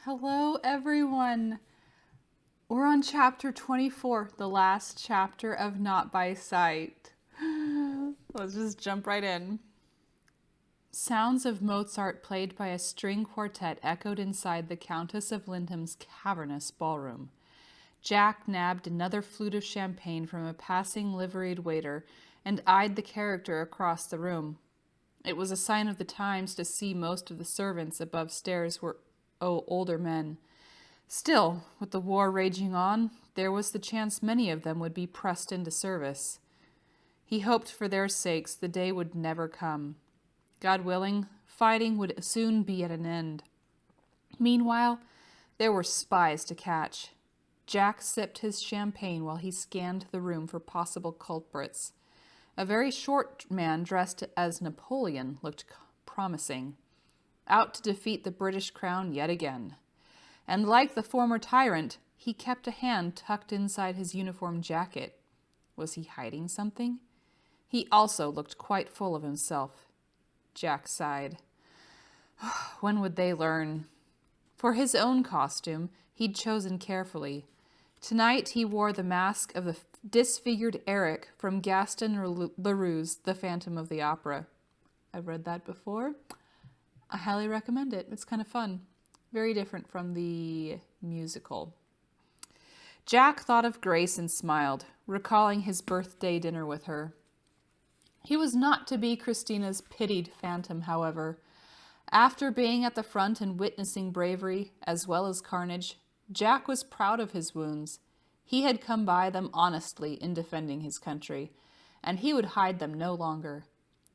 Hello, everyone. We're on chapter 24, the last chapter of Not by Sight. Let's just jump right in. Sounds of Mozart played by a string quartet echoed inside the Countess of Lyndham's cavernous ballroom. Jack nabbed another flute of champagne from a passing liveried waiter and eyed the character across the room. It was a sign of the times to see most of the servants above stairs were older men. Still, with the war raging on, there was the chance many of them would be pressed into service. He hoped for their sakes the day would never come. God willing, fighting would soon be at an end. Meanwhile, there were spies to catch. Jack sipped his champagne while he scanned the room for possible culprits. A very short man dressed as Napoleon looked promising, out to defeat the British crown yet again. And like the former tyrant, he kept a hand tucked inside his uniform jacket. Was he hiding something? He also looked quite full of himself. Jack sighed. When would they learn? For his own costume, he'd chosen carefully. Tonight he wore the mask of the disfigured Eric from Gaston Leroux's The Phantom of the Opera. I've read that before. I highly recommend it. It's kind of fun. Very different from the musical. Jack thought of Grace and smiled, recalling his birthday dinner with her. He was not to be Christina's pitied phantom, however. After being at the front and witnessing bravery as well as carnage, Jack was proud of his wounds. He had come by them honestly in defending his country, and he would hide them no longer.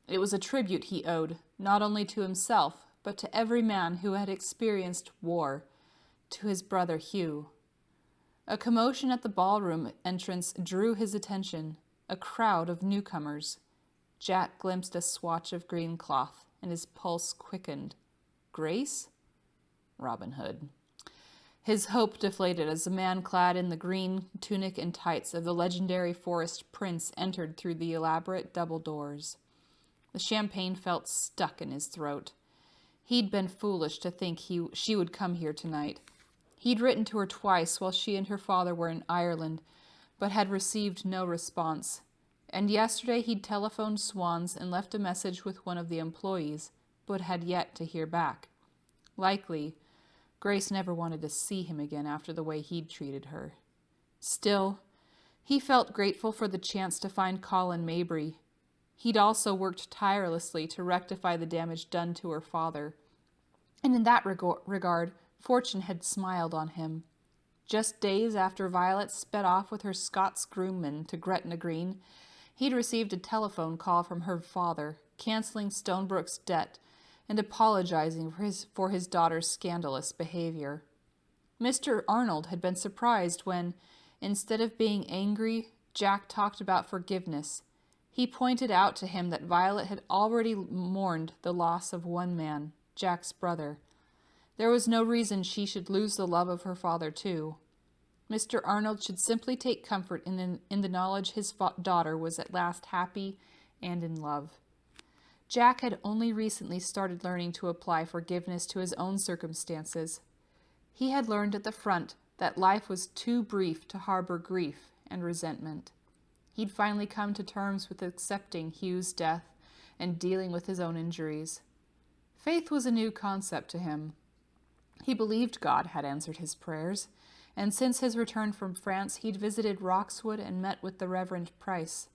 It was a tribute he owed, not only to himself, but to every man who had experienced war, to his brother Hugh. A commotion at the ballroom entrance drew his attention, a crowd of newcomers. Jack glimpsed a swatch of green cloth, and his pulse quickened. Grace? Robin Hood. His hope deflated as a man clad in the green tunic and tights of the legendary forest prince entered through the elaborate double doors. The champagne felt stuck in his throat. He'd been foolish to think she would come here tonight. He'd written to her twice while she and her father were in Ireland, but had received no response. And yesterday he'd telephoned Swans and left a message with one of the employees, but had yet to hear back. Likely, Grace never wanted to see him again after the way he'd treated her. Still, he felt grateful for the chance to find Colin Mabry. He'd also worked tirelessly to rectify the damage done to her father. And in that regard, fortune had smiled on him. Just days after Violet sped off with her Scots groomman to Gretna Green, he'd received a telephone call from her father, canceling Stonebrook's debt and apologizing for his daughter's scandalous behavior. Mr. Arnold had been surprised when, instead of being angry, Jack talked about forgiveness. He pointed out to him that Violet had already mourned the loss of one man, Jack's brother. There was no reason she should lose the love of her father, too. Mr. Arnold should simply take comfort in the knowledge his daughter was at last happy and in love. Jack had only recently started learning to apply forgiveness to his own circumstances. He had learned at the front that life was too brief to harbor grief and resentment. He'd finally come to terms with accepting Hugh's death and dealing with his own injuries. Faith was a new concept to him. He believed God had answered his prayers, and since his return from France, he'd visited Roxwood and met with the Reverend Price.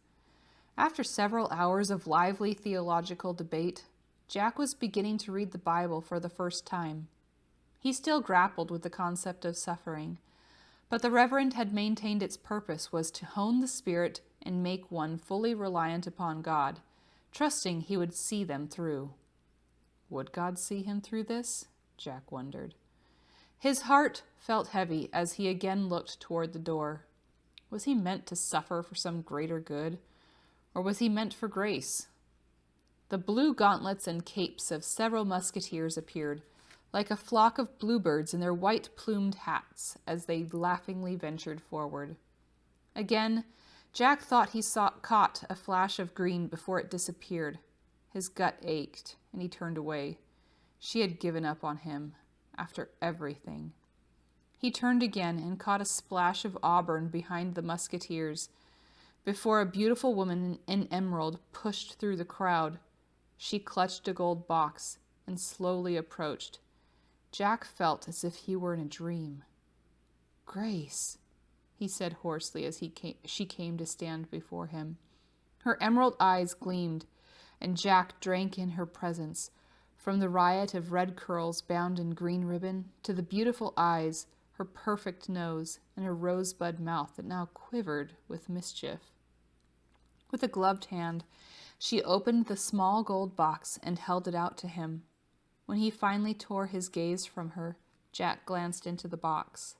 After several hours of lively theological debate, Jack was beginning to read the Bible for the first time. He still grappled with the concept of suffering, but the Reverend had maintained its purpose was to hone the spirit and make one fully reliant upon God, trusting he would see them through. Would God see him through this? Jack wondered. His heart felt heavy as he again looked toward the door. Was he meant to suffer for some greater good, or was he meant for grace? The blue gauntlets and capes of several musketeers appeared, like a flock of bluebirds in their white-plumed hats, as they laughingly ventured forward. Again, Jack thought he caught a flash of green before it disappeared. His gut ached, and he turned away. She had given up on him. after everything. He turned again and caught a splash of auburn behind the musketeers, before a beautiful woman in emerald pushed through the crowd. She clutched a gold box and slowly approached. Jack felt as if he were in a dream. "Grace," he said hoarsely as she came to stand before him. Her emerald eyes gleamed, and Jack drank in her presence, from the riot of red curls bound in green ribbon to the beautiful eyes, her perfect nose, and her rosebud mouth that now quivered with mischief. With a gloved hand, she opened the small gold box and held it out to him. When he finally tore his gaze from her, Jack glanced into the box.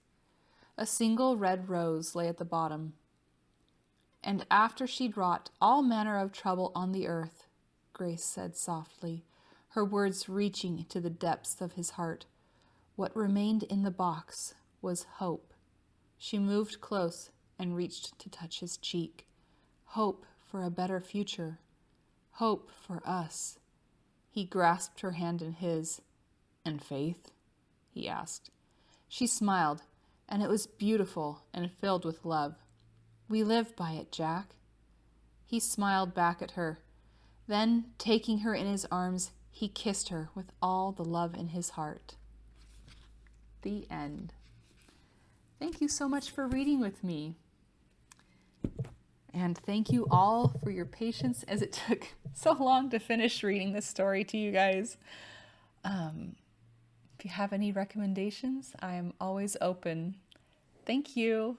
A single red rose lay at the bottom. "And after she'd wrought all manner of trouble on the earth," Grace said softly, her words reaching to the depths of his heart, "what remained in the box was hope." She moved close and reached to touch his cheek. "Hope for a better future. Hope for us." He grasped her hand in his. "And faith?" he asked. She smiled, and it was beautiful and filled with love. "We live by it, Jack." He smiled back at her. Then, taking her in his arms, he kissed her with all the love in his heart. The end. Thank you so much for reading with me. And thank you all for your patience as it took so long to finish reading this story to you guys. If you have any recommendations, I am always open. Thank you.